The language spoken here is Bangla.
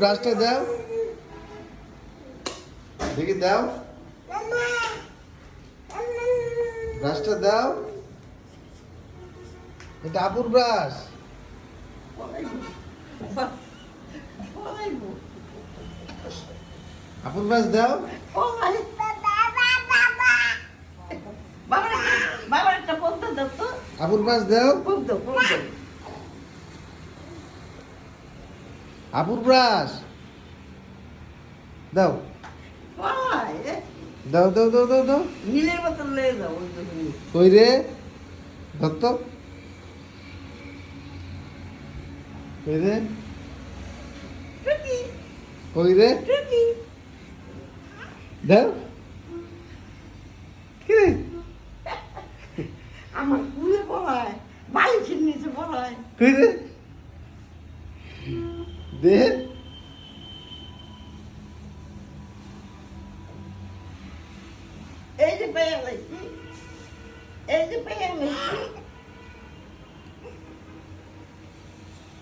ব্রাশটা দাও, দেখি দাও, ব্রাশটা দাও। এটা আপুর ব্রাশ। আপুর ব্রাশ দাও। আপুর ব্রাশ দাও। আপুর ব্রাশ দাও, দাও দাও দাও দাও দাও। নীলের বোতল লয়ে যাও। কই রে, ধর তো। কই রে, কই রে, দাও। কি রে, আমার কুলে পড়ায়, বালিশের নিচে পড়ায়। কই রে, দে। এই যে পেয়ে গেছি, এই যে পেয়ে গেছি।